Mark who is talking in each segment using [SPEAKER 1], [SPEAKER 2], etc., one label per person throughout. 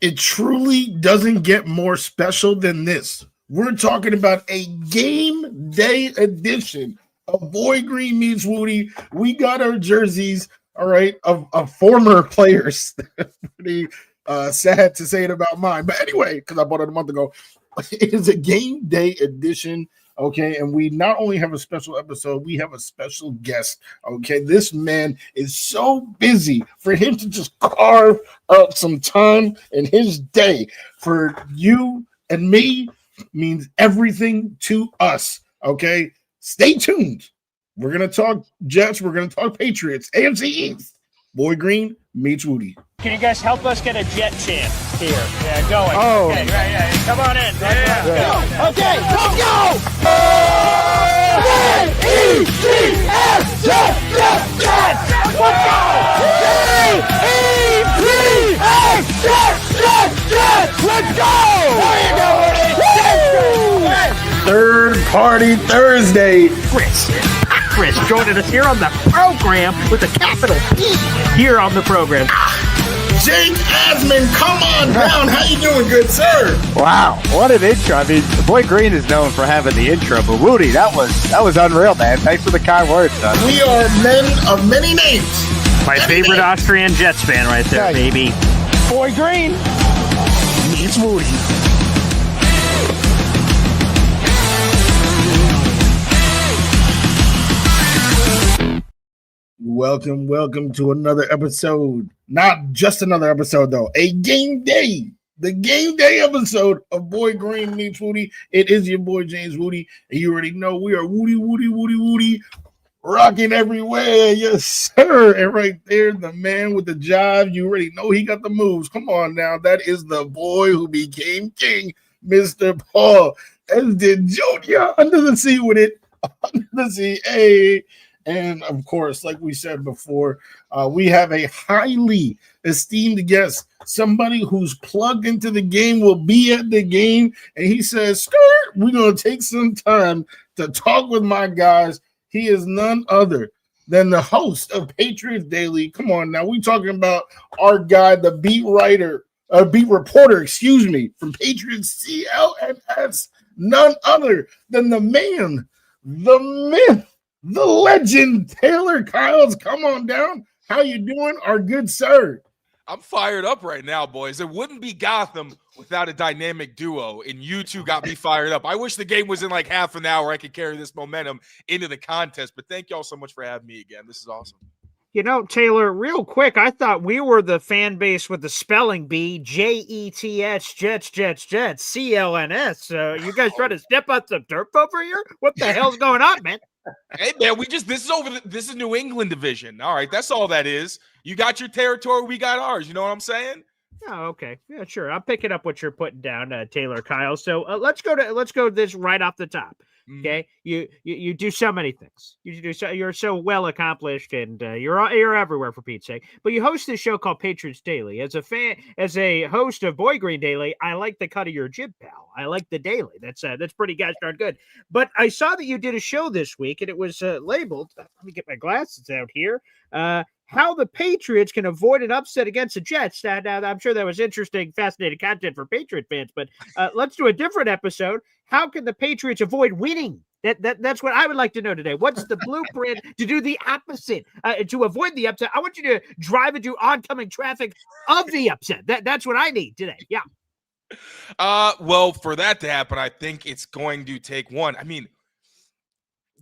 [SPEAKER 1] It truly doesn't get more special than this. We're talking about a game day edition of Boy Green Meets Wudi. We got our jerseys, all right, of former players. Pretty sad to say it about mine. But anyway, because I bought it a month ago, it is a game day edition. Okay, and we not only have a special episode, we have a special guest. Okay, this man is so busy for him to just carve up some time in his day for you and me means everything to us. Okay, stay tuned. We're gonna talk Jets. We're gonna talk Patriots. AFC East. Boy Green meets Wudi.
[SPEAKER 2] Can you guys help us get a Jet chant here? Yeah, going.
[SPEAKER 3] Oh.
[SPEAKER 2] Okay, right, yeah. Come on in.
[SPEAKER 3] Yeah.
[SPEAKER 2] Okay, let's go!
[SPEAKER 4] J-E-T-S, Jets, Jets, Jets! Let's go! J-E-T-S, Jets, Jets, Jets! Let's go! There you go, Woody!
[SPEAKER 1] Third Party Thursday.
[SPEAKER 2] Chris joining us here on the program with a capital P here on the program.
[SPEAKER 1] Jake Asman, come on down. How you doing, good sir?
[SPEAKER 3] Wow, what an intro. I mean, Boy Green is known for having the intro, but Wudi, that was unreal, man. Thanks for the kind words, son.
[SPEAKER 1] We are men of many names.
[SPEAKER 2] My favorite Austrian Jets fan right there, baby.
[SPEAKER 4] Boy Green
[SPEAKER 1] Meets Wudi. Welcome to another episode. Not just another episode, though. A game day. The game day episode of Boy Green Meets Wudi. It is your boy, James Wudi. And you already know we are Wudi. Rocking everywhere. Yes, sir. And right there, the man with the jive. You already know he got the moves. Come on now. That is the boy who became king, Mr. Paul. As did Junior under the sea with it. Under the sea. Hey. And of course, like we said before, we have a highly esteemed guest, somebody who's plugged into the game, will be at the game. And he says, skirt, we're going to take some time to talk with my guys. He is none other than the host of Patriots Daily. Come on now, we're talking about our guy, the beat reporter, from Patriots CLNS, none other than the man, the myth, the legend, Taylor Kyles. Come on down. How you doing, our good sir?
[SPEAKER 5] I'm fired up right now, boys. It wouldn't be Gotham without a dynamic duo, and you two got me fired up. I wish the game was in like half an hour. I could carry this momentum into the contest, but thank y'all so much for having me again. This is awesome.
[SPEAKER 2] You know, Taylor, real quick, I thought we were the fan base with the spelling bee, Jets, Jets, CLNS. You guys trying to step on some turf over here? What the hell's going on, man?
[SPEAKER 5] Hey, man, this is New England division. All right, that's all that is. You got your territory, we got ours. You know what I'm saying?
[SPEAKER 2] Oh, okay. Yeah, sure. I'm picking up what you're putting down, Taylor Kyle. So let's go this right off the top. Okay, you do so many things. You're so well accomplished, and you're everywhere for Pete's sake. But you host this show called Patriots Daily. As a host of Boy Green Daily, I like the cut of your jib, pal. I like the daily. That's pretty gosh darn good. But I saw that you did a show this week, and it was labeled. Let me get my glasses out here. How the Patriots can avoid an upset against the Jets. Now, I'm sure that was interesting, fascinating content for Patriot fans, but let's do a different episode. How can the Patriots avoid winning? That's what I would like to know today. What's the blueprint to do the opposite, to avoid the upset? I want you to drive into oncoming traffic of the upset. That's what I need today. Yeah.
[SPEAKER 5] Well, for that to happen, I think it's going to take one. I mean,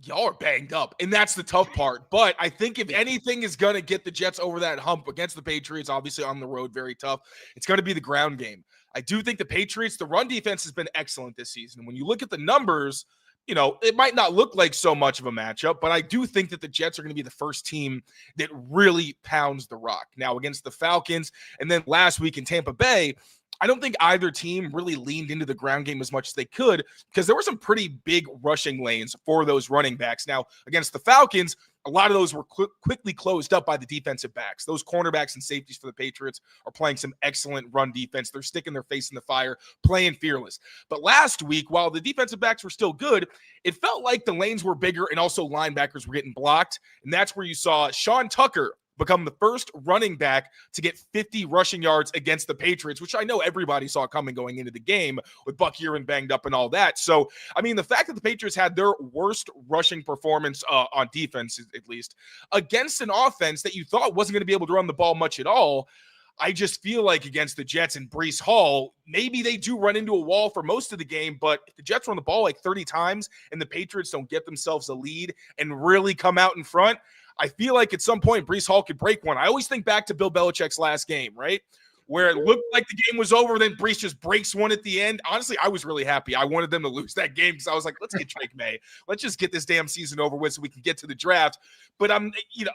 [SPEAKER 5] y'all are banged up, and that's the tough part. But I think if anything is going to get the Jets over that hump against the Patriots, obviously on the road, very tough, it's going to be the ground game. I do think the Patriots, the run defense has been excellent this season. When you look at the numbers, you know, it might not look like so much of a matchup, but I do think that the Jets are going to be the first team that really pounds the rock. Now, against the Falcons, and then last week in Tampa Bay, I don't think either team really leaned into the ground game as much as they could because there were some pretty big rushing lanes for those running backs. Now, against the Falcons, a lot of those were quickly closed up by the defensive backs. Those cornerbacks and safeties for the Patriots are playing some excellent run defense. They're sticking their face in the fire, playing fearless. But last week, while the defensive backs were still good, it felt like the lanes were bigger and also linebackers were getting blocked. And that's where you saw Sean Tucker, become the first running back to get 50 rushing yards against the Patriots, which I know everybody saw coming going into the game with Buck Ewing banged up and all that. So, I mean, the fact that the Patriots had their worst rushing performance on defense, at least, against an offense that you thought wasn't going to be able to run the ball much at all, I just feel like against the Jets and Breece Hall, maybe they do run into a wall for most of the game, but if the Jets run the ball like 30 times and the Patriots don't get themselves a lead and really come out in front, I feel like at some point Breece Hall could break one. I always think back to Bill Belichick's last game, right? Where it looked like the game was over, then Breece just breaks one at the end. Honestly, I was really happy. I wanted them to lose that game because I was like, let's get Drake May. Let's just get this damn season over with so we can get to the draft. But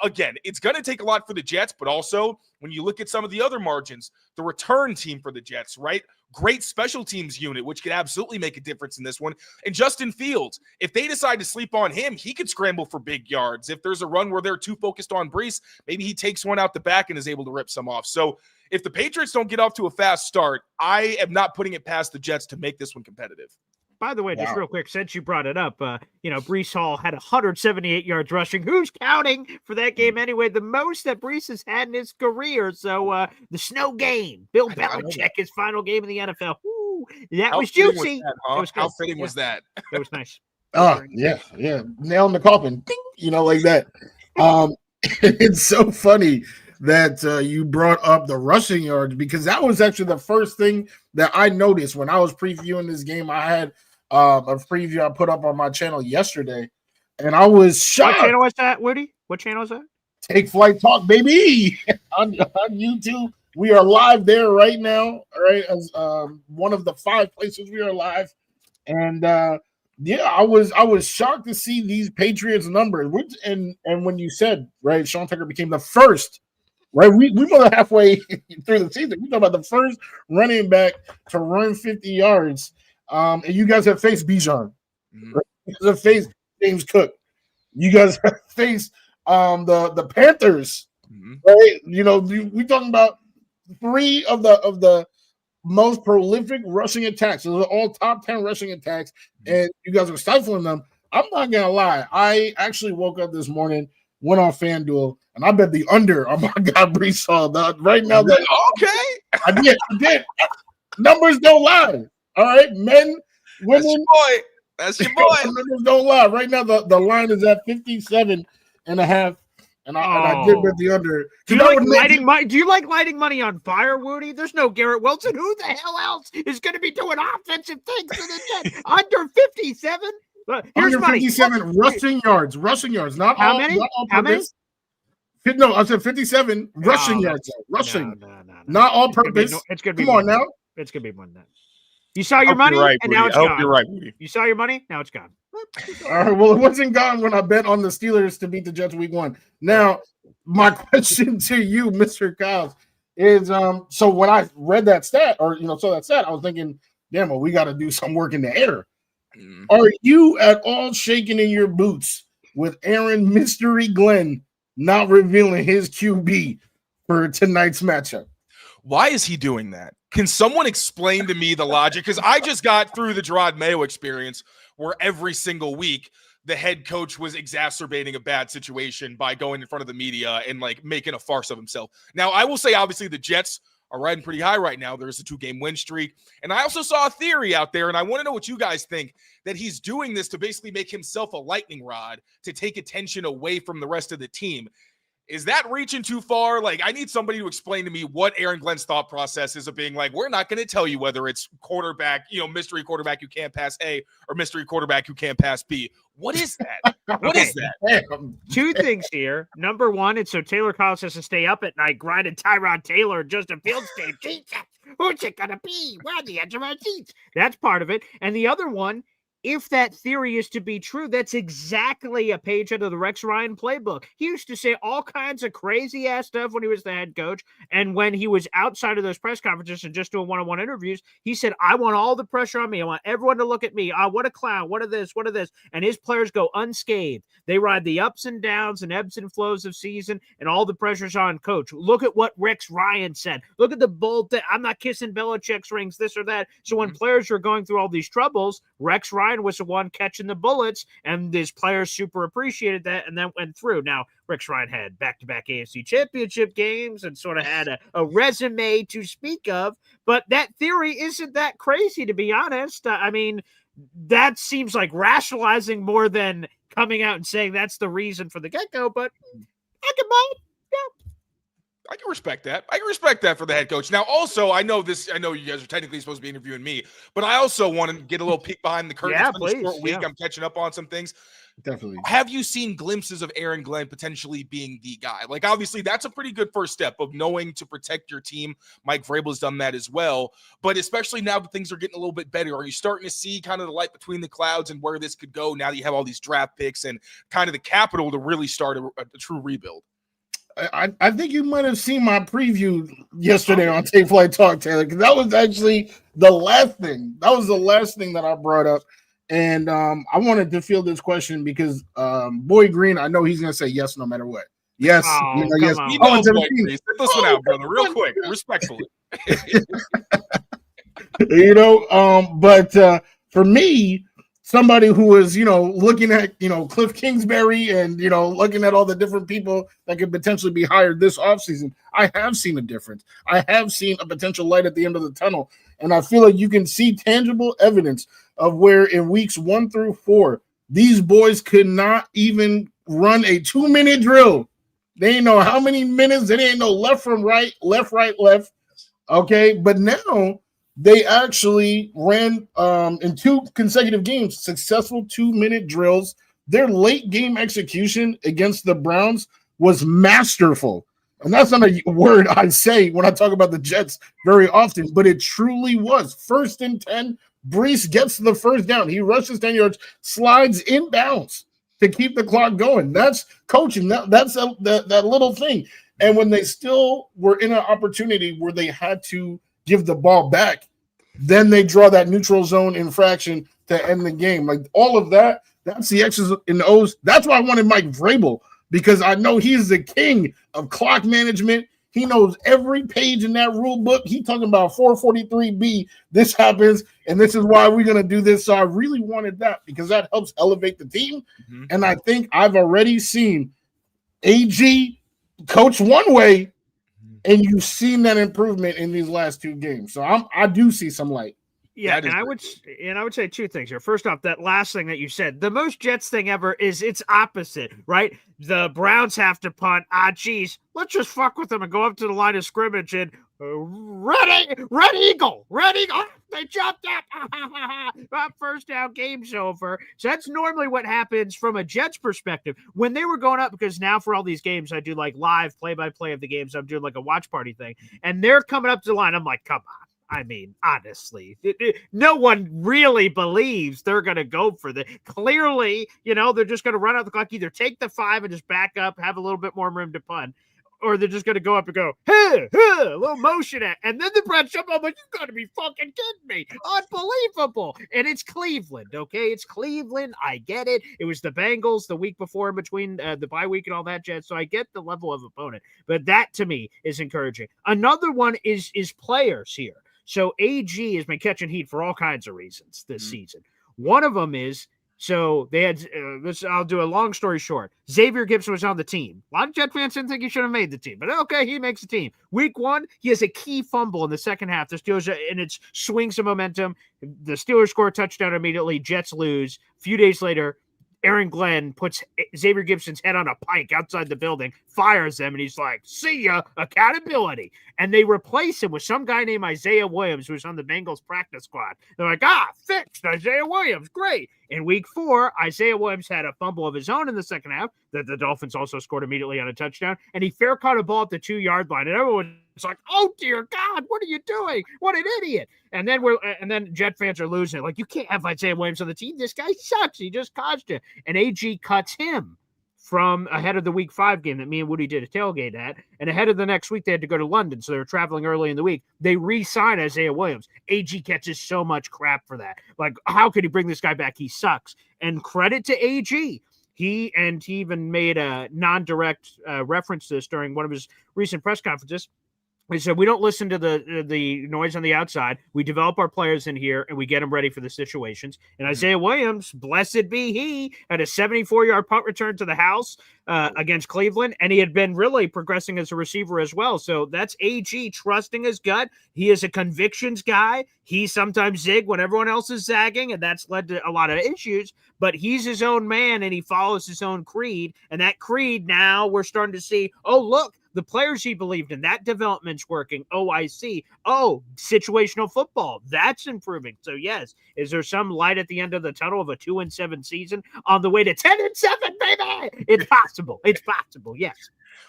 [SPEAKER 5] again, it's going to take a lot for the Jets, but also when you look at some of the other margins, the return team for the Jets, right? Great special teams unit, which could absolutely make a difference in this one. And Justin Fields, if they decide to sleep on him, he could scramble for big yards. If there's a run where they're too focused on Breece, maybe he takes one out the back and is able to rip some off. So if the Patriots don't get off to a fast start, I am not putting it past the Jets to make this one competitive.
[SPEAKER 2] By the way, just real quick, since you brought it up, Breece Hall had 178 yards rushing. Who's counting for that game anyway? The most that Breece has had in his career. So the snow game, Bill Belichick, his final game in the NFL. Ooh, that was juicy.
[SPEAKER 5] How fitting was that?
[SPEAKER 2] It was nice.
[SPEAKER 1] Yeah. Nail in the coffin, like that. It's so funny that you brought up the rushing yards because that was actually the first thing that I noticed when I was previewing this game. I had a preview I put up on my channel yesterday, and I was shocked.
[SPEAKER 2] What channel was that, Woody? What channel is that?
[SPEAKER 1] Take Flight Talk, baby, on YouTube. We are live there right now, all right, as one of the 5 places we are live. And I was shocked to see these Patriots numbers. And when you said, right, Sean Tucker became the first, right, we more than halfway through the season. We talk about the first running back to run 50 yards. And you guys have faced Bijan. Right? You guys have faced James Cook. You guys have faced the Panthers. Right? We talking about 3 of the most prolific rushing attacks. Those are all top 10 rushing attacks, and you guys are stifling them. I'm not gonna lie. I actually woke up this morning, went on FanDuel, and I bet the under on my guy Breece Hall. Right now,
[SPEAKER 5] Okay.
[SPEAKER 1] I did. Numbers don't lie. All right, men, women.
[SPEAKER 5] That's your boy.
[SPEAKER 1] Numbers don't lie. Right now, the line is at 57.5. And I did bet the under.
[SPEAKER 2] Do you like lighting money on fire, Woody? There's no Garrett Wilson. Who the hell else is going to be doing offensive things for the Jets? Under 57? Here's
[SPEAKER 1] under 57 rushing yards. Not
[SPEAKER 2] how
[SPEAKER 1] all,
[SPEAKER 2] many?
[SPEAKER 1] Not all
[SPEAKER 2] how many?
[SPEAKER 1] No, I said 57 rushing yards. Rushing.
[SPEAKER 2] No.
[SPEAKER 1] Not all purpose.
[SPEAKER 2] It's going to be
[SPEAKER 1] Come on now.
[SPEAKER 2] It's going to be more than that. You saw your money,
[SPEAKER 3] right,
[SPEAKER 2] and
[SPEAKER 3] Woody.
[SPEAKER 2] now it's
[SPEAKER 3] I hope
[SPEAKER 2] gone.
[SPEAKER 3] you're right, Woody.
[SPEAKER 2] You saw your money, now it's gone.
[SPEAKER 1] All right, well, it wasn't gone when I bet on the Steelers to beat the Jets week 1. Now, my question to you, Mr. Kyles, is so when I read that stat or saw that stat, I was thinking, damn, well, we got to do some work in the air. Are you at all shaking in your boots with Aaron Mystery Glenn not revealing his QB for tonight's matchup?
[SPEAKER 5] Why is he doing that? Can someone explain to me the logic? Because I just got through the Gerard Mayo experience where every single week the head coach was exacerbating a bad situation by going in front of the media and making a farce of himself. Now, I will say, obviously, the Jets are riding pretty high right now. There's a 2-game win streak. And I also saw a theory out there, and I want to know what you guys think, that he's doing this to basically make himself a lightning rod to take attention away from the rest of the team. Is that reaching too far? I need somebody to explain to me what Aaron Glenn's thought process is of being we're not going to tell you whether it's quarterback, mystery quarterback who can't pass A or mystery quarterback who can't pass B. What is that? What is that?
[SPEAKER 2] 2 things here. Number 1, it's so Taylor Collins has to stay up at night grinding Tyrod Taylor and Justin Fields tape. Jesus, who's it going to be? We're on the edge of our seats. That's part of it. And the other one, if that theory is to be true, that's exactly a page out of the Rex Ryan playbook. He used to say all kinds of crazy ass stuff when he was the head coach. And when he was outside of those press conferences and just doing one-on-one interviews, he said, I want all the pressure on me. I want everyone to look at me. What a clown. What of this? What of this? And his players go unscathed. They ride the ups and downs and ebbs and flows of season, and all the pressure's on coach. Look at what Rex Ryan said. Look at the bold thing. I'm not kissing Belichick's rings, this or that. So when players are going through all these troubles, Rex Ryan Ryan was the one catching the bullets, and his players super appreciated that, and then went through. Now, Rick Ryan had back-to-back AFC championship games and sort of had a resume to speak of, but that theory isn't that crazy, to be honest. I mean, that seems like rationalizing more than coming out and saying that's the reason for the get-go, but I can buy it. Yeah.
[SPEAKER 5] I can respect that. I can respect that for the head coach. Now, also, I know you guys are technically supposed to be interviewing me, but I also want to get a little peek behind the curtain.
[SPEAKER 2] Yeah,
[SPEAKER 5] It's been a short
[SPEAKER 2] please.
[SPEAKER 5] week.
[SPEAKER 2] Yeah.
[SPEAKER 5] I'm catching up on some things.
[SPEAKER 1] Definitely.
[SPEAKER 5] Have you seen glimpses of Aaron Glenn potentially being the guy? Like, obviously, that's a pretty good first step of knowing to protect your team. Mike Vrabel has done that as well. But especially now that things are getting a little bit better, are you starting to see kind of the light between the clouds and where this could go now that you have all these draft picks and kind of the capital to really start a true rebuild?
[SPEAKER 1] I think you might have seen my preview yesterday on Take Flight Talk, Taylor, because that was actually the last thing. That was the last thing that I brought up. And I wanted to field this question because Boy Green, I know he's going to say yes no matter what. Yes.
[SPEAKER 2] Oh,
[SPEAKER 1] yes.
[SPEAKER 2] come on.
[SPEAKER 5] You know, Boy Green. Sit this one out, brother, real quick, respectfully.
[SPEAKER 1] But for me, somebody who is, looking at, Cliff Kingsbury and, looking at all the different people that could potentially be hired this offseason, I have seen a difference. I have seen a potential light at the end of the tunnel. And I feel like you can see tangible evidence of where in weeks 1 through 4, these boys could not even run a 2-minute drill. They ain't know how many minutes. They ain't know left from right, left. Okay. But now they actually ran in 2 consecutive games, successful 2-minute drills. Their late game execution against the Browns was masterful. And that's not a word I say when I talk about the Jets very often, but it truly was. 1st and 10, Brees gets the first down. He rushes 10 yards, slides inbounds to keep the clock going. That's coaching. That's that little thing. And when they still were in an opportunity where they had to give the ball back, then they draw that neutral zone infraction to end the game. Like all of that, that's the X's and O's. That's why I wanted Mike Vrabel, because I know he's the king of clock management. He knows every page in that rule book. He talking about 443B. This happens, and this is why we're going to do this. So I really wanted that because that helps elevate the team. Mm-hmm. And I think I've already seen AG coach one way, and you've seen that improvement in these last 2 games. So I do see some light.
[SPEAKER 2] Yeah, and I would say 2 things here. First off, that last thing that you said, the most Jets thing ever is it's opposite, right? The Browns have to punt. Geez, let's just fuck with them and go up to the line of scrimmage and Red Eagle. Oh, they jumped up. First down, game's over. So that's normally what happens from a Jets perspective when they were going up, because now for all these games, I do like live play-by-play of the games. I'm doing like a watch party thing, and they're coming up to the line. I'm like, come on. I mean, honestly, no one really believes they're going to go for the clearly, they're just going to run out the clock, either take the 5 and just back up, have a little bit more room to punt, or they're just going to go up and go, hey, a little motion at, and then the Browns jump up, like, you got to be fucking kidding me. Unbelievable. And it's Cleveland, okay? It's Cleveland. I get it. It was the Bengals the week before in between the bye week and all that, Jets. So I get the level of opponent, but that to me is encouraging. Another one is players here. So AG has been catching heat for all kinds of reasons this season. One of them is, so they had, I'll do a long story short. Xavier Gibson was on the team. A lot of Jet fans didn't think he should have made the team, but okay, he makes the team. Week 1, he has a key fumble in the second half. The Steelers, and it swings some momentum. The Steelers score a touchdown immediately. Jets lose. A few days later, Aaron Glenn puts Xavier Gibson's head on a pike outside the building, fires them, and he's like, see ya, accountability. And they replace him with some guy named Isaiah Williams, who's on the Bengals practice squad. They're like, fixed, Isaiah Williams, great. In week 4, Isaiah Williams had a fumble of his own in the second half that the Dolphins also scored immediately on a touchdown, and he fair caught a ball at the 2-yard line, and everyone was like, oh dear God, what are you doing? What an idiot. And then Jet fans are losing it. Like, you can't have Isaiah Williams on the team. This guy sucks. He just caused you. And AG cuts him from ahead of the week 5 game that me and Woody did a tailgate at. And ahead of the next week, they had to go to London. So they were traveling early in the week. They re-sign Isaiah Williams. AG catches so much crap for that. Like, how could he bring this guy back? He sucks. And credit to AG. He even made a non-direct reference to this during one of his recent press conferences. He said, we don't listen to the noise on the outside. We develop our players in here, and we get them ready for the situations. And Isaiah Williams, blessed be he, had a 74-yard punt return to the house against Cleveland, and he had been really progressing as a receiver as well. So that's AG trusting his gut. He is a convictions guy. He sometimes zig when everyone else is zagging, and that's led to a lot of issues. But he's his own man, and he follows his own creed. And that creed, now we're starting to see, oh, look, the players he believed in, that development's working. Oh, I see. Oh, situational football, that's improving. So yes, is there some light at the end of the tunnel of a 2-7 season on the way to 10-7, baby? It's possible. It's possible. Yes.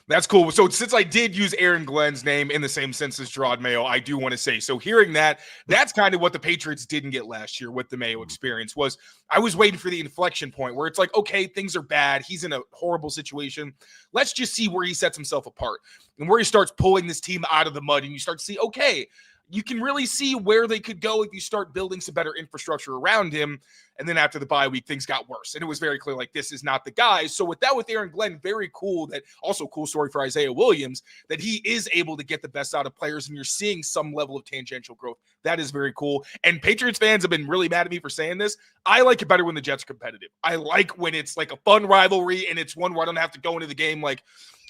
[SPEAKER 5] That's cool. So since I did use Aaron Glenn's name in the same sense as Gerard Mayo, I do want to say, so hearing that, that's kind of what the Patriots didn't get last year with the Mayo experience. Was I was waiting for the inflection point where it's like, okay, things are bad. He's in a horrible situation. Let's just see where he sets himself apart and where he starts pulling this team out of the mud. And you start to see, okay, you can really see where they could go if you start building some better infrastructure around him. And then after the bye week, things got worse. And it was very clear, like, this is not the guy. So with that, with Aaron Glenn, very cool. That also cool story for Isaiah Williams, that he is able to get the best out of players. And you're seeing some level of tangential growth. That is very cool. And Patriots fans have been really mad at me for saying this. I like it better when the Jets are competitive. I like when it's like a fun rivalry and it's one where I don't have to go into the game like,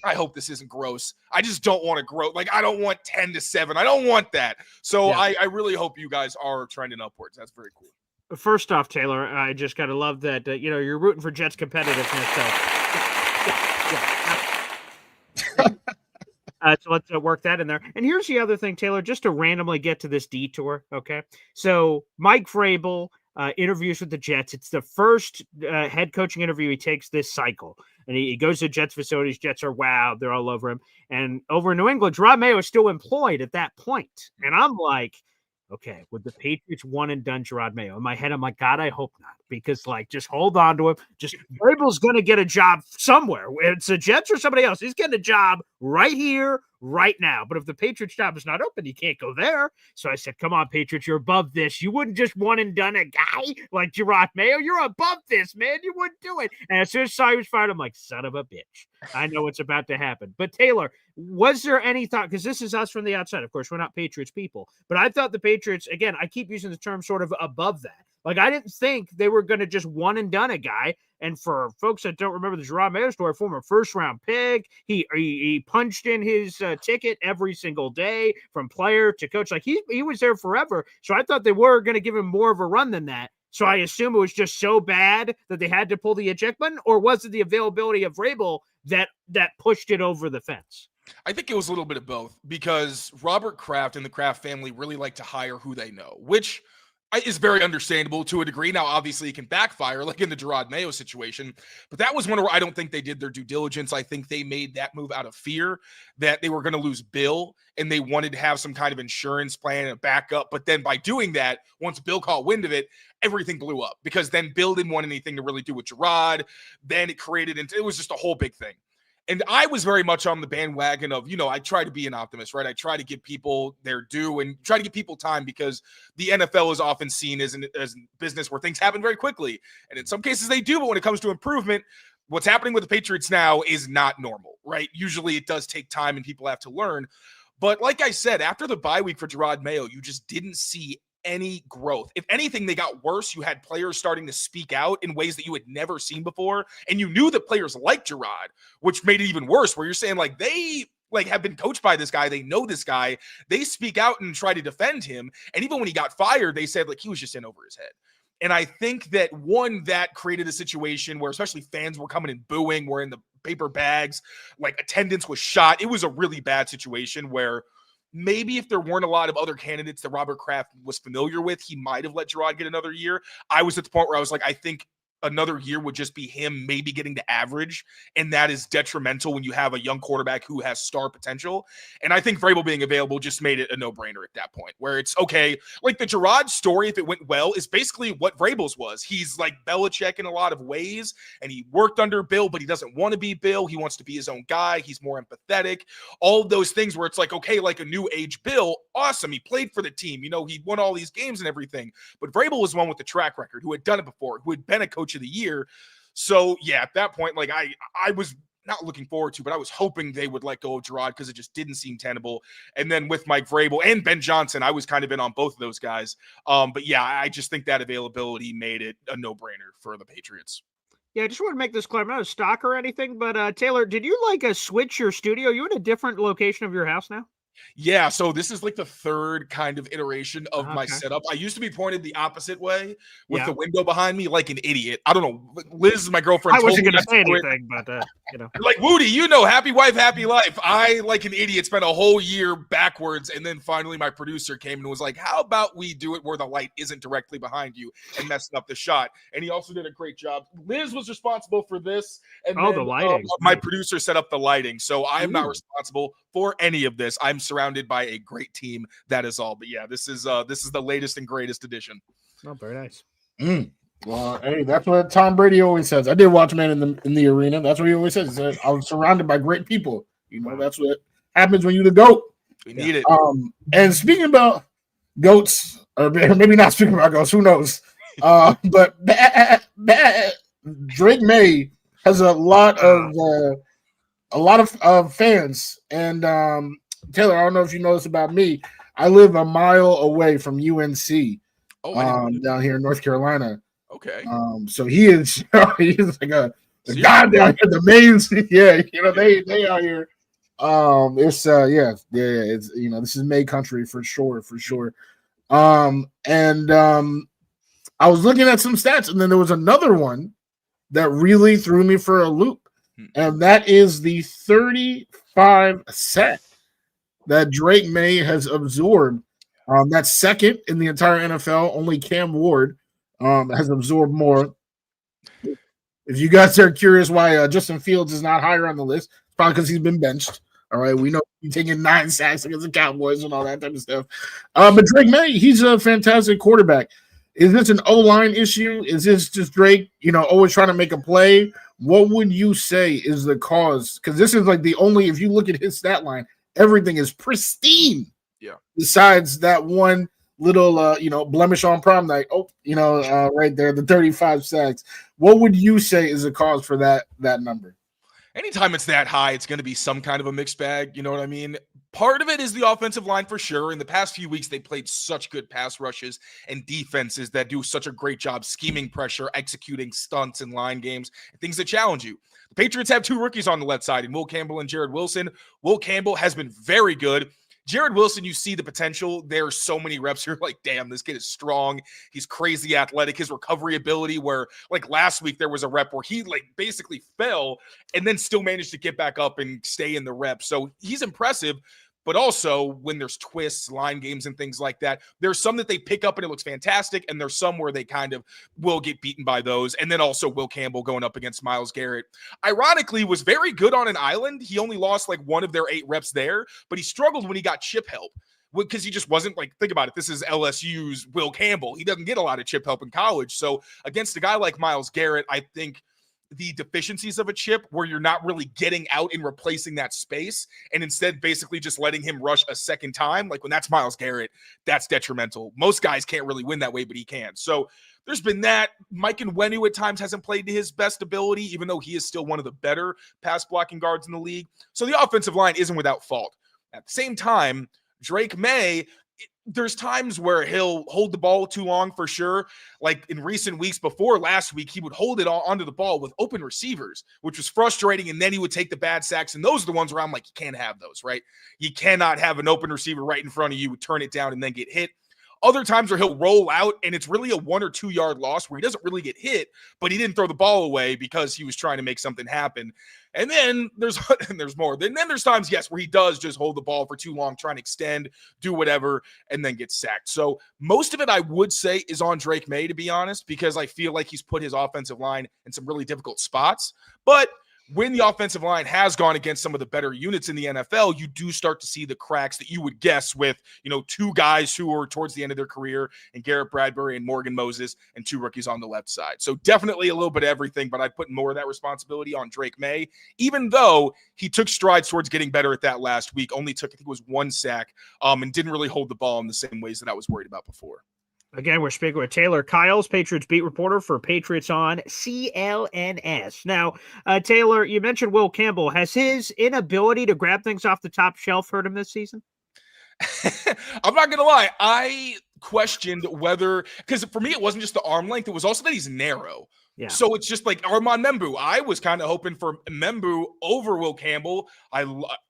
[SPEAKER 5] I hope this isn't gross. I just don't want to grow. Like, I don't want 10-7. I don't want that. So yeah. I really hope you guys are trending upwards. That's very cool.
[SPEAKER 2] First off, Taylor, I just got to love that, you're rooting for Jets competitiveness. So let's work that in there. And here's the other thing, Taylor, just to randomly get to this detour. Okay. So Mike Vrabel interviews with the Jets. It's the first head coaching interview he takes this cycle. And he goes to Jets facilities. Jets are wow. They're all over him. And over in New England, Gerard Mayo is still employed at that point. And I'm like, okay, with the Patriots one and done Gerard Mayo. In my head, I'm like, God, I hope not. Because, like, just hold on to him. Just Vrabel's going to get a job somewhere. It's the Jets or somebody else. He's getting a job right here, right now. But if the Patriots job is not open, he can't go there. So I said, come on, Patriots, you're above this. You wouldn't just one and done a guy like Gerard Mayo. You're above this, man. You wouldn't do it. And as soon as I saw he was fired, I'm like, son of a bitch. I know what's about to happen. But Taylor, was there any thought, because this is us from the outside, of course, we're not Patriots people, but I thought the Patriots, again, I keep using the term sort of above that. Like, I didn't think they were going to just one and done a guy. And for folks that don't remember the Gerard Mayo story, former first-round pick, he punched in his ticket every single day from player to coach. Like, he was there forever. So I thought they were going to give him more of a run than that. So I assume it was just so bad that they had to pull the eject button, or was it the availability of Vrabel that pushed it over the fence?
[SPEAKER 5] I think it was a little bit of both, because Robert Kraft and the Kraft family really like to hire who they know, which is very understandable to a degree. Now, obviously, it can backfire, like in the Gerard Mayo situation, but that was one where I don't think they did their due diligence. I think they made that move out of fear that they were going to lose Bill, and they wanted to have some kind of insurance plan and backup. But then by doing that, once Bill caught wind of it, everything blew up, because then Bill didn't want anything to really do with Gerard. Then it was just a whole big thing. And I was very much on the bandwagon of, I try to be an optimist, right? I try to give people their due and try to give people time, because the NFL is often seen as a business where things happen very quickly. And in some cases they do, but when it comes to improvement, what's happening with the Patriots now is not normal, right? Usually it does take time and people have to learn. But like I said, after the bye week for Gerard Mayo, you just didn't see any growth. If anything, they got worse. You had players starting to speak out in ways that you had never seen before. And you knew that players like Gerard, which made it even worse, where you're saying, like, they have been coached by this guy. They know this guy. They speak out and try to defend him. And even when he got fired, they said, like, he was just in over his head. And I think that that created a situation where especially fans were coming and booing, were in the paper bags, like attendance was shot. It was a really bad situation where maybe if there weren't a lot of other candidates that Robert Kraft was familiar with, he might have let Gerard get another year. I was at the point where I was like, I think another year would just be him maybe getting to average, and that is detrimental when you have a young quarterback who has star potential. And I think Vrabel being available just made it a no-brainer at that point, where it's okay. Like the Gerard story, if it went well, is basically what Vrabel's was. He's like Belichick in a lot of ways, and he worked under Bill, but he doesn't want to be Bill. He wants to be his own guy. He's more empathetic. All of those things where it's like, okay, like a new age Bill, awesome. He played for the team. He won all these games and everything. But Vrabel was one with the track record, who had done it before, who had been a coach of the year. So yeah, at that point, like I was not looking forward to, but I was hoping they would let go of Gerard because it just didn't seem tenable. And then with Mike Vrabel and Ben Johnson, I was kind of in on both of those guys. But yeah, I just think that availability made it a no-brainer for the Patriots.
[SPEAKER 2] Yeah, I just want to make this clear. I'm not a stalker or anything, but Taylor, did you switch your studio? Are you in a different location of your house now?
[SPEAKER 5] Yeah, so this is like the third kind of iteration of my setup. I used to be pointed the opposite way with the window behind me like an idiot. I don't know. Liz, my girlfriend,
[SPEAKER 2] I wasn't going to say anything, but
[SPEAKER 5] like, Wudi, happy wife, happy life. I, like an idiot, spent a whole year backwards, and then finally my producer came and was like, how about we do it where the light isn't directly behind you and messing up the shot? And he also did a great job. Liz was responsible for this, and then,
[SPEAKER 2] the lighting.
[SPEAKER 5] My producer set up the lighting, so I am not responsible for any of this. I'm surrounded by a great team. That is all. But yeah, this is the latest and greatest edition.
[SPEAKER 2] Oh, very nice.
[SPEAKER 1] Well, hey, that's what Tom Brady always says. I did watch Man in the arena. That's what he always says. He said, I was surrounded by great people. You know, that's what happens when you're the GOAT.
[SPEAKER 5] We need it.
[SPEAKER 1] And speaking about goats, or maybe not speaking about goats, who knows? But Drake May has a lot of fans. And Taylor, I don't know if you know this about me. I live a mile away from UNC down here in North Carolina.
[SPEAKER 5] Okay.
[SPEAKER 1] So he's like a guy down here, the mains. Yeah, they out here. It's it's this is May country for sure. And I was looking at some stats, and then there was another one that really threw me for a loop, and that is the 35 sack that Drake May has absorbed. That's second in the entire NFL. Only Cam Ward has absorbed more. If you guys are curious why Justin Fields is not higher on the list, it's probably because he's been benched. All right, we know he's taking 9 sacks against the Cowboys and all that type of stuff. But Drake May, he's a fantastic quarterback. Is this an O-line issue? Is this just Drake, always trying to make a play? What would you say is the cause? Because this is like the only, if you look at his stat line, everything is pristine. Yeah. Besides that one little, blemish on prom night. Right there, the 35 sacks. What would you say is the cause for that number?
[SPEAKER 5] Anytime it's that high, it's going to be some kind of a mixed bag. You know what I mean? Part of it is the offensive line for sure. In the past few weeks, they played such good pass rushes and defenses that do such a great job scheming pressure, executing stunts and line games, things that challenge you. The Patriots have 2 rookies on the left side, in Will Campbell and Jared Wilson. Will Campbell has been very good. Jared Wilson, you see the potential. There are so many reps. You're like, damn, this kid is strong. He's crazy athletic. His recovery ability, where like last week there was a rep where he basically fell and then still managed to get back up and stay in the rep. So he's impressive. But also when there's twists, line games, and things like that, there's some that they pick up and it looks fantastic, and there's some where they kind of will get beaten by those. And then also Will Campbell going up against Myles Garrett, ironically, was very good on an island. He only lost one of their 8 reps there, but he struggled when he got chip help because he just wasn't think about it. This is LSU's Will Campbell. He doesn't get a lot of chip help in college. So against a guy like Myles Garrett, I think the deficiencies of a chip where you're not really getting out and replacing that space and instead basically just letting him rush a second time, like when that's Myles Garrett, that's detrimental. Most guys can't really win that way, but he can. So there's been that. Mike Nwenu at times hasn't played to his best ability, even though he is still one of the better pass blocking guards in the league. So the offensive line isn't without fault. At the same time, Drake May, there's times where he'll hold the ball too long for sure. Like in recent weeks before last week, he would hold it onto the ball with open receivers, which was frustrating. And then he would take the bad sacks. And those are the ones where I'm like, you can't have those, right? You cannot have an open receiver right in front of you, turn it down, and then get hit. Other times where he'll roll out and it's really a 1 or 2 yard loss where he doesn't really get hit, but he didn't throw the ball away because he was trying to make something happen. And then there's more. Then there's times, yes, where he does just hold the ball for too long, trying to extend, do whatever, and then get sacked. So most of it I would say is on Drake May, to be honest, because I feel like he's put his offensive line in some really difficult spots. But when the offensive line has gone against some of the better units in the NFL, you do start to see the cracks that you would guess with, 2 guys who are towards the end of their career, and Garrett Bradbury and Morgan Moses, and 2 rookies on the left side. So definitely a little bit of everything, but I'd put more of that responsibility on Drake May, even though he took strides towards getting better at that last week. Only took, I think it was 1 sack, and didn't really hold the ball in the same ways that I was worried about before.
[SPEAKER 2] Again, we're speaking with Taylor Kyles, Patriots beat reporter for Patriots on CLNS. Now, Taylor, you mentioned Will Campbell. Has his inability to grab things off the top shelf hurt him this season?
[SPEAKER 5] I'm not gonna lie. I questioned whether, because for me it wasn't just the arm length; it was also that he's narrow.
[SPEAKER 2] Yeah.
[SPEAKER 5] So it's just like Armand Membu. I was kind of hoping for Membu over Will Campbell.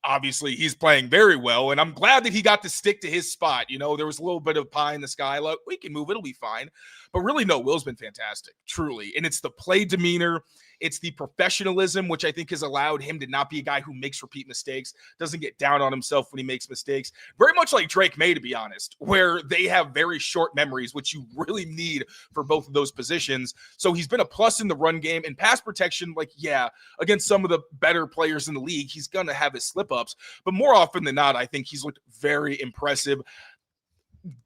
[SPEAKER 5] Obviously he's playing very well, and I'm glad that he got to stick to his spot. You know, there was a little bit of pie in the sky. Like, we can move; it'll be fine. But really, no, Will's been fantastic, truly. And it's the play demeanor. It's the professionalism, which I think has allowed him to not be a guy who makes repeat mistakes, doesn't get down on himself when he makes mistakes. Very much like Drake May, to be honest, where they have very short memories, which you really need for both of those positions. So he's been a plus in the run game and pass protection. Like, yeah, against some of the better players in the league, he's going to have his slip-ups. But more often than not, I think he's looked very impressive.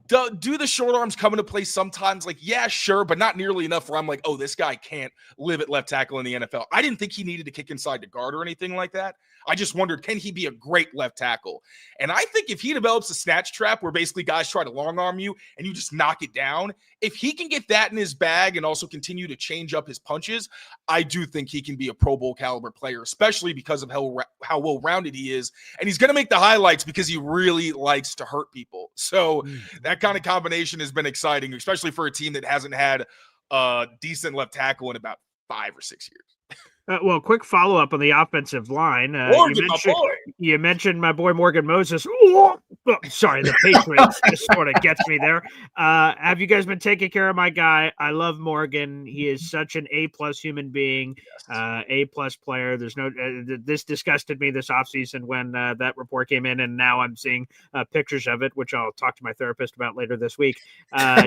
[SPEAKER 5] Do the short arms come into play sometimes? Like, yeah, sure, but not nearly enough where I'm like, oh, this guy can't live at left tackle in the NFL. I didn't think he needed to kick inside to guard or anything like that. I just wondered, can he be a great left tackle? And I think if he develops a snatch trap where basically guys try to long arm you and you just knock it down, if he can get that in his bag and also continue to change up his punches, I do think he can be a Pro Bowl caliber player, especially because of how well-rounded he is. And he's going to make the highlights because he really likes to hurt people. So that kind of combination has been exciting, especially for a team that hasn't had a decent left tackle in about 5 or 6 years.
[SPEAKER 2] Well, quick follow-up on the offensive line. You mentioned my boy Morgan Moses. Oh, sorry, the Patriots just sort of gets me there. Have you guys been taking care of my guy? I love Morgan. He is such an A-plus human being, A-plus player. There's no this disgusted me this offseason when that report came in, and now I'm seeing pictures of it, which I'll talk to my therapist about later this week.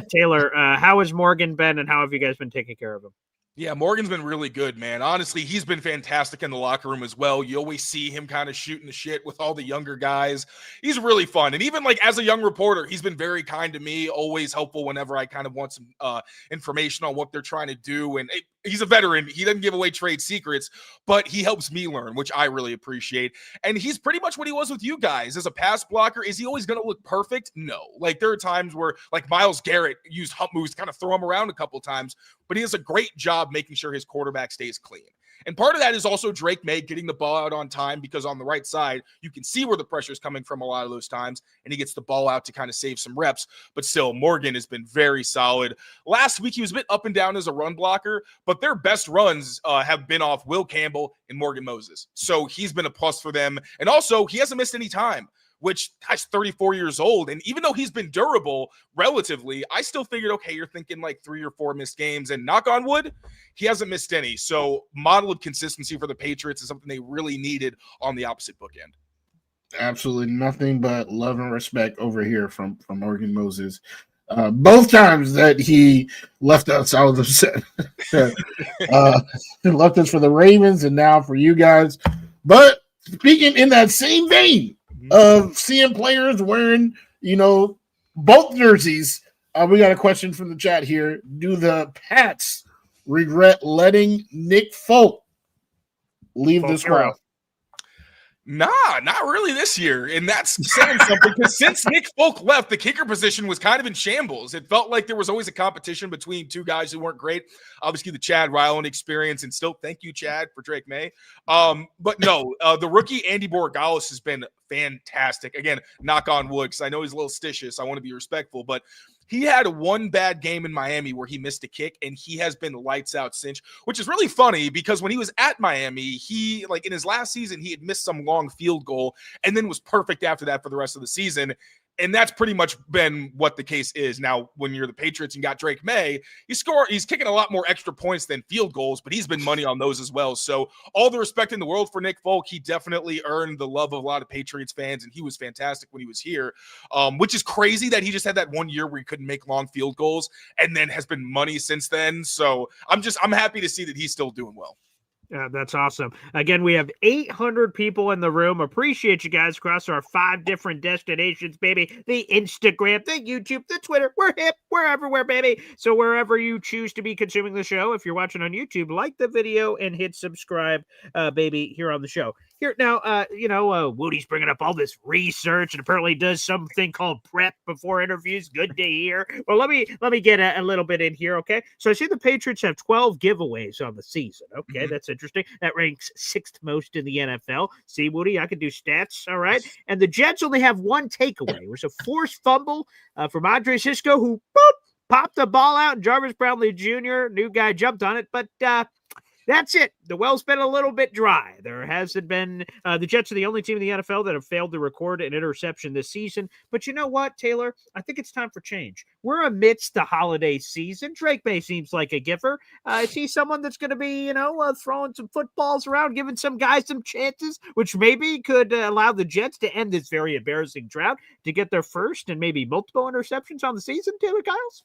[SPEAKER 2] Taylor, how has Morgan been, and how have you guys been taking care of him?
[SPEAKER 5] Yeah, Morgan's been really good, man. Honestly, he's been fantastic in the locker room as well. You always see him kind of shooting the shit with all the younger guys. He's really fun. And even like as a young reporter, he's been very kind to me, always helpful whenever I kind of want some information on what they're trying to do. And he's a veteran. He doesn't give away trade secrets, but he helps me learn, which I really appreciate. And he's pretty much what he was with you guys. As a pass blocker, is he always going to look perfect? No. Like, there are times where, like, Myles Garrett used hump moves to kind of throw him around a couple times, but he does a great job making sure his quarterback stays clean. And part of that is also Drake May getting the ball out on time, because on the right side, you can see where the pressure is coming from a lot of those times, and he gets the ball out to kind of save some reps. But still, Morgan has been very solid. Last week, he was a bit up and down as a run blocker, but their best runs have been off Will Campbell and Morgan Moses. So he's been a plus for them. And also, he hasn't missed any time, which, guy's 34 years old. And even though he's been durable relatively, I still figured, okay, you're thinking like 3 or 4 missed games, and knock on wood, he hasn't missed any. So model of consistency for the Patriots is something they really needed on the opposite bookend.
[SPEAKER 1] Absolutely nothing but love and respect over here from Morgan Moses. Both times that he left us, I was upset. Left us for the Ravens and now for you guys. But speaking in that same vein of seeing players wearing, both jerseys, we got a question from the chat here. Do the Pats regret letting Nick Folk leave the squad?
[SPEAKER 5] Nah, not really this year. And that's saying something, because since Nick Folk left, the kicker position was kind of in shambles. It felt like there was always a competition between two guys who weren't great. Obviously, the Chad Ryland experience, and still thank you, Chad, for Drake May. But no, the rookie Andy Borregales has been fantastic. Again, knock on wood, because I know he's a little stitious. I want to be respectful, but he had one bad game in Miami where he missed a kick, and he has been lights out since, which is really funny because when he was at Miami, he, like, in his last season, he had missed some long field goal and then was perfect after that for the rest of the season. And that's pretty much been what the case is. Now, when you're the Patriots and got Drake May, he's kicking a lot more extra points than field goals, but he's been money on those as well. So all the respect in the world for Nick Folk. He definitely earned the love of a lot of Patriots fans, and he was fantastic when he was here, which is crazy that he just had that 1 year where he couldn't make long field goals and then has been money since then. So I'm happy to see that he's still doing well.
[SPEAKER 2] That's awesome. Again, we have 800 people in the room. Appreciate you guys across our 5 different destinations, baby. The Instagram, the YouTube, the Twitter. We're hip. We're everywhere, baby. So wherever you choose to be consuming the show, if you're watching on YouTube, like the video and hit subscribe, baby, here on the show. Here now, Woody's bringing up all this research and apparently does something called prep before interviews. Good to hear. Well, let me get a little bit in here, okay? So I see the Patriots have 12 giveaways on the season. Okay, that's interesting. That ranks 6th most in the NFL. See, Woody, I can do stats. All right, and the Jets only have one takeaway. It was a forced fumble from Andre Sisco, who popped the ball out. Jarvis Brownlee Jr., new guy, jumped on it, but that's it. The well's been a little bit dry. There hasn't been the Jets are the only team in the NFL that have failed to record an interception this season. But you know what, Taylor? I think it's time for change. We're amidst the holiday season. Drake May seems like a giver. Is he someone that's going to be, throwing some footballs around, giving some guys some chances, which maybe could allow the Jets to end this very embarrassing drought to get their first and maybe multiple interceptions on the season, Taylor Kiles?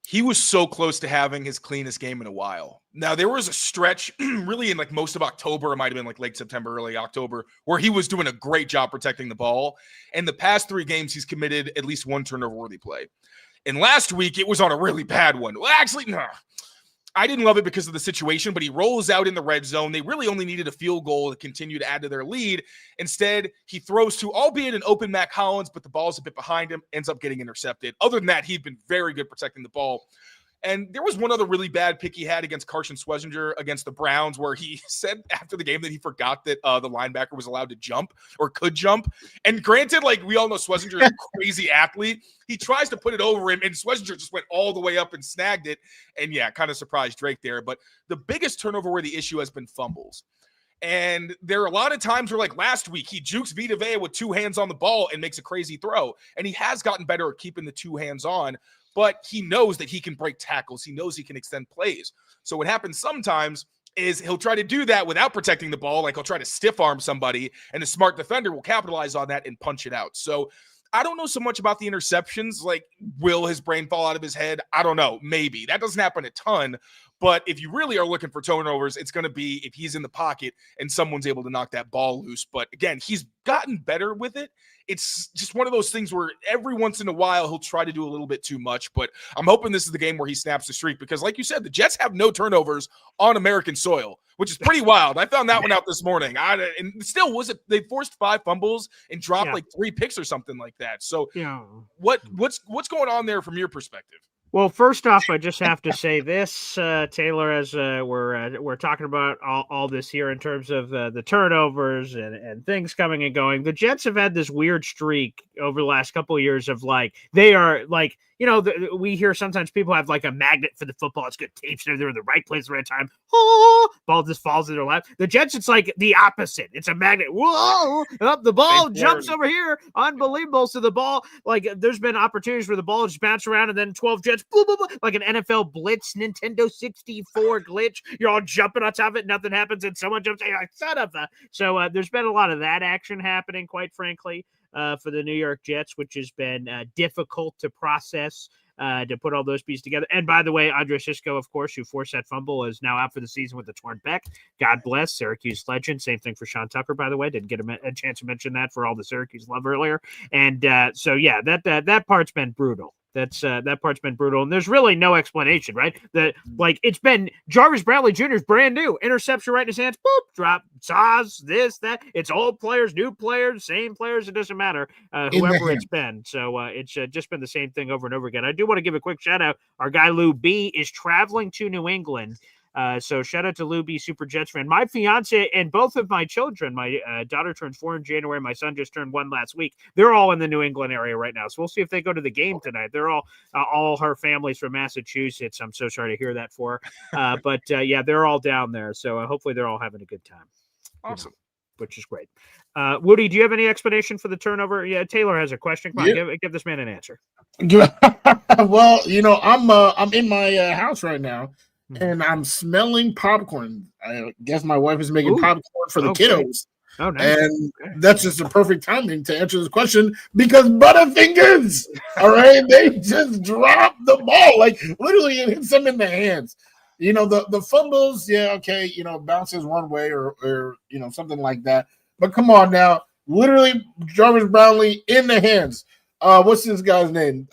[SPEAKER 5] He was so close to having his cleanest game in a while. Now, there was a stretch really in like most of October, it might have been like late September, early October, where he was doing a great job protecting the ball. And the past 3 games, he's committed at least one turnover-worthy play. And last week, it was on a really bad one. Well, actually, no. I didn't love it because of the situation, but he rolls out in the red zone. They really only needed a field goal to continue to add to their lead. Instead, he throws to, albeit an open Mac Hollins, but the ball's a bit behind him, ends up getting intercepted. Other than that, he'd been very good protecting the ball. And there was one other really bad pick he had against Carson Schwarzenegger against the Browns, where he said after the game that he forgot that the linebacker was allowed to jump or could jump. And granted, like we all know, Schwarzenegger is a crazy athlete. He tries to put it over him, and Schwarzenegger just went all the way up and snagged it. And yeah, kind of surprised Drake there. But the biggest turnover where the issue has been fumbles. And there are a lot of times where, like last week, he jukes Vita Vea with 2 hands on the ball and makes a crazy throw. And he has gotten better at keeping the 2 hands on, but he knows that he can break tackles. He knows he can extend plays. So what happens sometimes is he'll try to do that without protecting the ball. Like he'll try to stiff arm somebody, and a smart defender will capitalize on that and punch it out. So I don't know so much about the interceptions. Like, will his brain fall out of his head? I don't know. Maybe. That doesn't happen a ton. But if you really are looking for turnovers, it's going to be if he's in the pocket and someone's able to knock that ball loose. But again, he's gotten better with it. It's just one of those things where every once in a while he'll try to do a little bit too much. But I'm hoping this is the game where he snaps the streak because, like you said, the Jets have no turnovers on American soil, which is pretty wild. I found that one out this morning. And still, they forced 5 fumbles and dropped like 3 picks or something like that. So what's going on there from your perspective?
[SPEAKER 2] Well, first off, I just have to say this, Taylor, as we're talking about all this here in terms of the turnovers and things coming and going. The Jets have had this weird streak over the last couple of years of they are like, we hear sometimes people have like a magnet for the football. It's good tapes. They're in the right place at the right time. Oh, ball just falls in their lap. The Jets, it's like the opposite. It's a magnet. Whoa, up the ball jumps over here. Unbelievable. So the ball, like there's been opportunities where the ball just bounce around and then 12 Jets, blah, blah, blah, like an NFL blitz, Nintendo 64 glitch. You're all jumping on top of it. Nothing happens. And someone jumps. You're like, son of a. So there's been a lot of that action happening, quite frankly. For the New York Jets, which has been difficult to process, to put all those pieces together. And by the way, Andre Sisco, of course, who forced that fumble, is now out for the season with a torn pec. God bless, Syracuse legend. Same thing for Sean Tucker, by the way. Didn't get a chance to mention that for all the Syracuse love earlier. And so, yeah, that part's been brutal. That part's been brutal, and there's really no explanation, right? It's been Jarvis Brownlee Jr.'s brand new interception right in his hands, boop, drop, saws, this, that. It's old players, new players, same players. It doesn't matter whoever it's been. So it's just been the same thing over and over again. I do want to give a quick shout out. Our guy Lou B is traveling to New England. So shout out to Lou B, Super Jets fan. My fiance and both of my children, my daughter turned 4 in January. My son just turned 1 last week. They're all in the New England area right now. So we'll see if they go to the game tonight. They're all her family's from Massachusetts. I'm so sorry to hear that for her. But yeah, they're all down there. So hopefully they're all having a good time.
[SPEAKER 5] Awesome.
[SPEAKER 2] Which is great. Woody, do you have any explanation for the turnover? Yeah, Taylor has a question. Come on, give this man an answer.
[SPEAKER 1] Well, I'm in my house right now. And I'm smelling popcorn. I guess my wife is making popcorn for the kiddos.
[SPEAKER 2] Oh, nice.
[SPEAKER 1] And that's just the perfect timing to answer this question because Butterfingers, all right, they just dropped the ball. Like literally it hits them in the hands. The fumbles, bounces one way or something like that. But come on now, literally Jarvis Brownlee in the hands. What's this guy's name?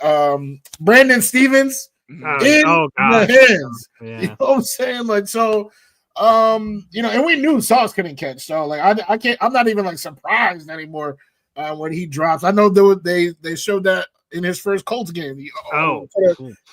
[SPEAKER 1] Brandon Stevens. In the hands. Yeah. You know what I'm saying? and we knew Sauce couldn't catch, so like I can't. I'm not even like surprised anymore when he drops. I know they showed that in his first Colts game. Coulda,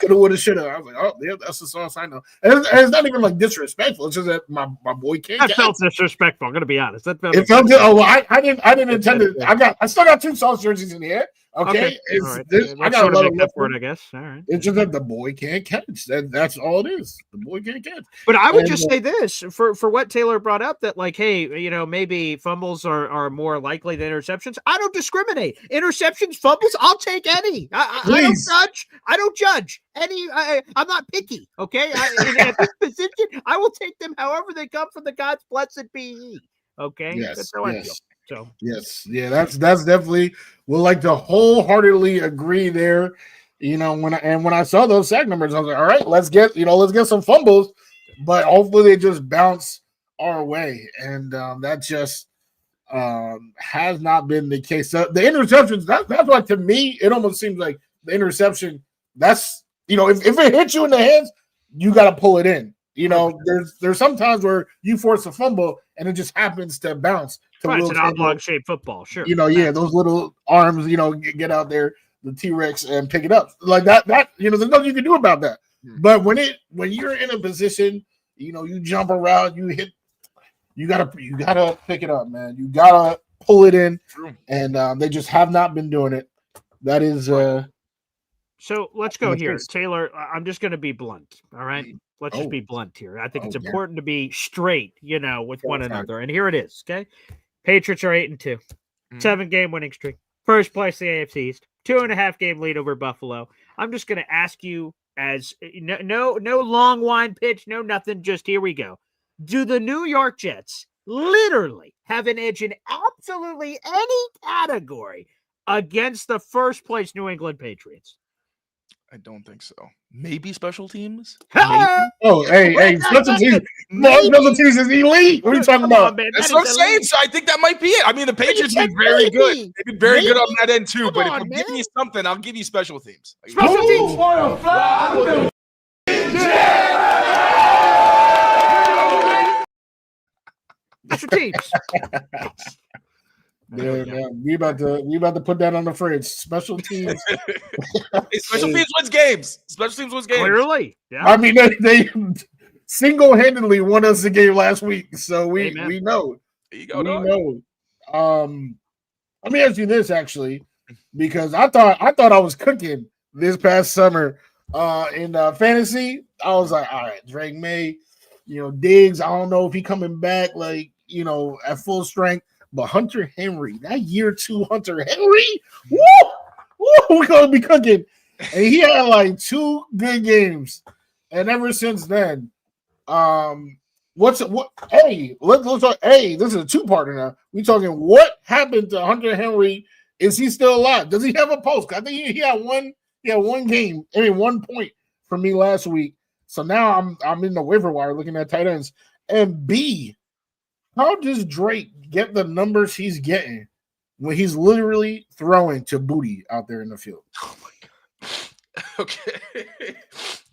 [SPEAKER 1] woulda, shoulda. I was like, oh, yeah, that's the Sauce I know. And it's not even like disrespectful. It's just that my boy can't.
[SPEAKER 2] That felt disrespectful. I'm gonna be honest. That felt.
[SPEAKER 1] It felt good. Oh, well, I didn't intend it. I still got 2 Sauce jerseys in the air. Okay,
[SPEAKER 2] I got a lot of love for it, I guess. All right.
[SPEAKER 1] It's just that the boy can't catch. That's all it is. The boy can't catch.
[SPEAKER 2] But I would just say this for what Taylor brought up, that like, hey, maybe fumbles are more likely than interceptions. I don't discriminate. Interceptions, fumbles, I'll take any. I don't judge. I don't judge any. I'm not picky. Okay, at this position, I will take them however they come from the God's blessed be He. Okay, that's how I feel. So
[SPEAKER 1] yes, yeah, that's definitely we'll like to wholeheartedly agree there. When I saw those sack numbers, I was like, all right, let's get some fumbles, but hopefully they just bounce our way, and that just has not been the case. So the interceptions, that's why to me it almost seems like the interception. That's if it hits you in the hands, you got to pull it in. There's some times where you force a fumble and it just happens to bounce.
[SPEAKER 2] It's an oblong-shaped football, sure.
[SPEAKER 1] Those little arms, get out there, the T-Rex, and pick it up like that. There's nothing you can do about that. But when you're in a position, you jump around, you hit, you gotta pick it up, man. You gotta pull it in, and they just have not been doing it. That is.
[SPEAKER 2] So let's go here, Taylor. I'm just going to be blunt. All right. Let's just be blunt here. I think it's important to be straight, with one another. And here it is. Okay. Patriots are 8-2, 7-game winning streak, first place in the AFC East, 2.5-game lead over Buffalo. I'm just going to ask you, as no long wine pitch, no nothing. Just here we go. Do the New York Jets literally have an edge in absolutely any category against the first place New England Patriots?
[SPEAKER 5] I don't think so. Maybe special teams.
[SPEAKER 1] Oh, hey, special teams. Special teams is elite. What are you talking about?
[SPEAKER 5] That's what I'm saying. So I think that might be it. I mean, the Patriots have been very good. They've been very good on that end too. But if you give me something, I'll give you special teams.
[SPEAKER 2] Special teams. Special teams.
[SPEAKER 1] Yeah, we about to put that on the fridge. Special teams.
[SPEAKER 5] Special teams wins games. Special teams wins games.
[SPEAKER 2] Clearly, yeah.
[SPEAKER 1] I mean, they single-handedly won us the game last week, so we know.
[SPEAKER 5] There you go.
[SPEAKER 1] We know. Let me ask you this actually, because I thought I was cooking this past summer in fantasy. I was like, all right, Drake May, Diggs. I don't know if he coming back at full strength. But Hunter Henry, that year 2 Hunter Henry, we're gonna be cooking. And he had like 2 good games, and ever since then, let's talk. Hey, this is a 2-parter now. We talking what happened to Hunter Henry? Is he still alive? Does he have a post? I think he had one game. 1 point for me last week. So now I'm in the waiver wire looking at tight ends. And B, how does Drake get the numbers he's getting when he's literally throwing to Booty out there in the field?
[SPEAKER 5] Oh my God.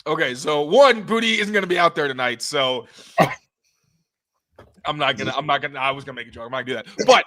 [SPEAKER 5] Okay. So one, Booty isn't going to be out there tonight. So I was gonna make a joke. I'm not gonna do that. But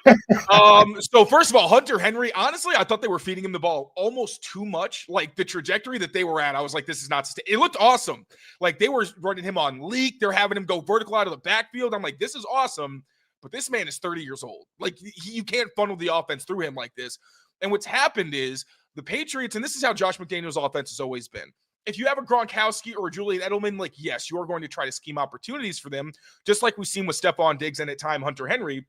[SPEAKER 5] so first of all, Hunter Henry, honestly, I thought they were feeding him the ball almost too much. Like the trajectory that they were at, I was like, this is not it looked awesome. Like they were running him on leak, they're having him go vertical out of the backfield. I'm like, this is awesome, but this man is 30 years old. Like you can't funnel the offense through him like this. And what's happened is the Patriots, and this is how Josh McDaniels' offense has always been. If you have a Gronkowski or a Julian Edelman, like, yes, you are going to try to scheme opportunities for them, just like we've seen with Stephon Diggs and at time Hunter Henry.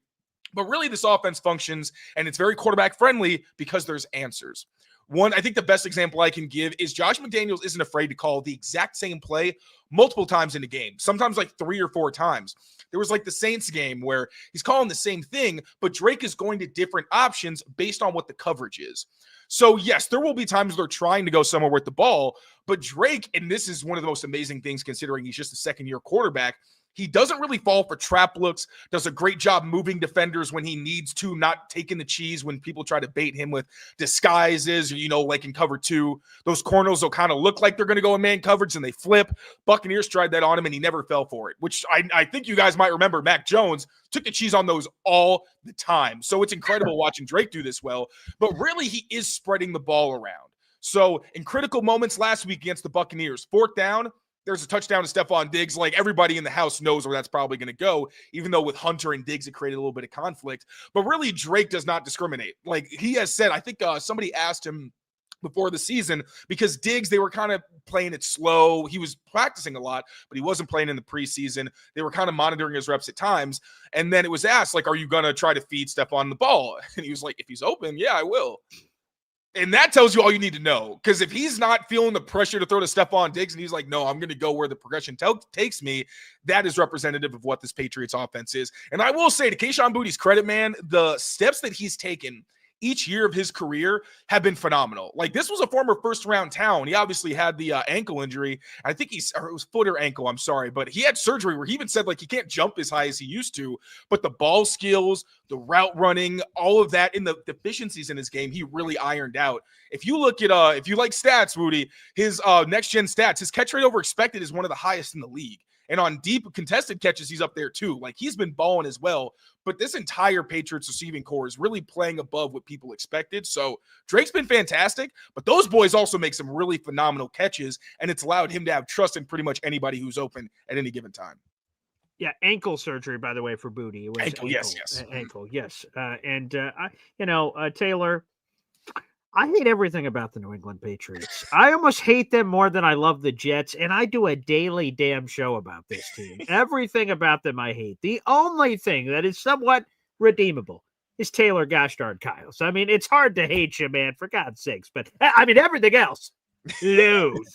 [SPEAKER 5] But really, this offense functions, and it's very quarterback-friendly because there's answers. One, I think the best example I can give is Josh McDaniels isn't afraid to call the exact same play multiple times in a game, sometimes like 3 or 4 times. There was like the Saints game where he's calling the same thing, but Drake is going to different options based on what the coverage is. So, yes, there will be times they're trying to go somewhere with the ball, but Drake, and this is one of the most amazing things considering he's just a second-year quarterback, he doesn't really fall for trap looks, does a great job moving defenders when he needs to, not taking the cheese when people try to bait him with disguises, or, like in cover 2. Those corners will kind of look like they're going to go in man coverage and they flip. Buccaneers tried that on him and he never fell for it, which I think you guys might remember. Mac Jones took the cheese on those all the time. So it's incredible watching Drake do this well, but really he is spreading the ball around. So in critical moments last week against the Buccaneers, 4th down, there's a touchdown to Stephon Diggs. Like, everybody in the house knows where that's probably going to go, even though with Hunter and Diggs, it created a little bit of conflict. But really, Drake does not discriminate. Like he has said, I think somebody asked him before the season, because Diggs, they were kind of playing it slow. He was practicing a lot, but he wasn't playing in the preseason. They were kind of monitoring his reps at times. And then it was asked, like, are you going to try to feed Stephon the ball? And he was like, if he's open, yeah, I will. And that tells you all you need to know, because if he's not feeling the pressure to throw to Stephon Diggs and he's like, no, I'm going to go where the progression takes me, that is representative of what this Patriots offense is. And I will say, to Kayshon Boutte's credit, man, the steps that he's taken each year of his career have been phenomenal. Like, this was a former first-round talent. He obviously had the ankle injury. I think it was foot or ankle, I'm sorry. But he had surgery where he even said, like, he can't jump as high as he used to. But the ball skills, the route running, all of that, in the deficiencies in his game, he really ironed out. If you look at, if you like stats, Wudi, his next-gen stats, his catch rate over expected is one of the highest in the league. And on deep contested catches, he's up there too. Like, he's been balling as well. But this entire Patriots receiving core is really playing above what people expected. So Drake's been fantastic, but those boys also make some really phenomenal catches, and it's allowed him to have trust in pretty much anybody who's open at any given time.
[SPEAKER 2] Yeah, ankle surgery, by the way, for Booty. It was
[SPEAKER 5] ankle, yes.
[SPEAKER 2] Ankle, yes. Taylor, I hate everything about the New England Patriots. I almost hate them more than I love the Jets, and I do a daily damn show about this team. Everything about them I hate. The only thing that is somewhat redeemable is Taylor Gosh-darn Kyles. I mean, it's hard to hate you, man, for God's sakes. But, I mean, everything else, lose.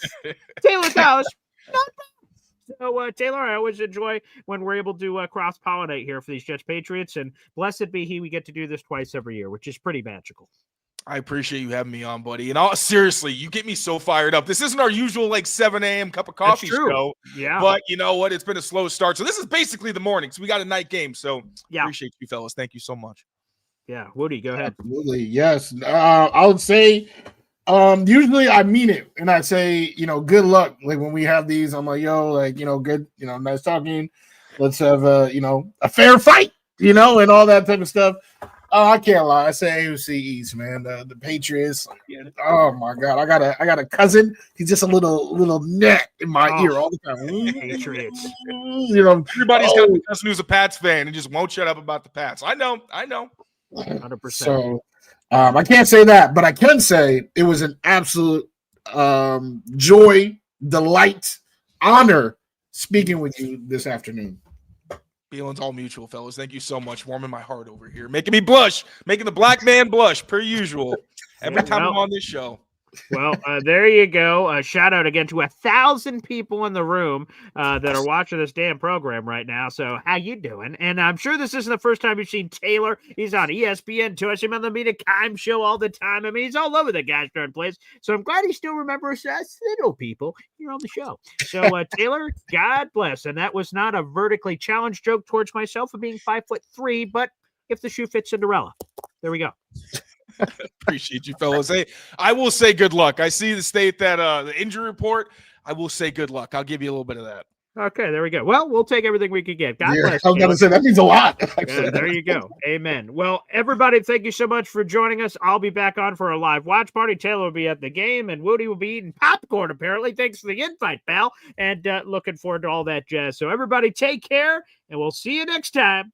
[SPEAKER 2] Taylor Kyles, not bad. So, Taylor, I always enjoy when we're able to cross-pollinate here for these Jets Patriots, and blessed be he, we get to do this twice every year, which is pretty magical.
[SPEAKER 5] I appreciate you having me on, buddy. And seriously, you get me so fired up. This isn't our usual 7 a.m. cup of coffee show.
[SPEAKER 2] Yeah.
[SPEAKER 5] But you know what? It's been a slow start. So this is basically the morning. So we got a night game. So appreciate you fellas. Thank you so much.
[SPEAKER 2] Yeah. Woody, go ahead.
[SPEAKER 1] Absolutely. Yes. I would say usually I mean it. And I say, good luck. Like, when we have these, I'm like, good, nice talking. Let's have a fair fight, and all that type of stuff. I can't lie. I say AFC East, man. The Patriots. Oh my God, I got a cousin. He's just a little net in my ear all the time.
[SPEAKER 2] Patriots.
[SPEAKER 5] Everybody's got a cousin who's a Pats fan and just won't shut up about the Pats. I know.
[SPEAKER 2] 100%.
[SPEAKER 1] So I can't say that, but I can say it was an absolute joy, delight, honor speaking with you this afternoon.
[SPEAKER 5] Feelings all mutual, fellas. Thank you so much. Warming my heart over here. Making me blush. Making the black man blush, per usual. Every time I'm on this show.
[SPEAKER 2] Well, there you go. Shout out again to 1,000 people in the room that are watching this damn program right now. So how you doing? And I'm sure this isn't the first time you've seen Taylor. He's on ESPN too. I see him on the Mina Kime show all the time. I mean, he's all over the gosh darn place. So I'm glad he still remembers us little people here on the show. So Taylor, God bless. And that was not a vertically challenged joke towards myself of being 5'3", but if the shoe fits Cinderella. There we go.
[SPEAKER 5] Appreciate you, fellas. Hey, I will say good luck. I see the state that the injury report. I will say good luck. I'll give you a little bit of that.
[SPEAKER 2] Okay, there we go. Well, we'll take everything we could get. God bless.
[SPEAKER 1] I was going to say that means a lot.
[SPEAKER 2] There you go. Amen. Well, everybody, thank you so much for joining us. I'll be back on for a live watch party. Taylor will be at the game, and Woody will be eating popcorn, apparently. Thanks for the invite, pal. And looking forward to all that jazz. So everybody take care, and we'll see you next time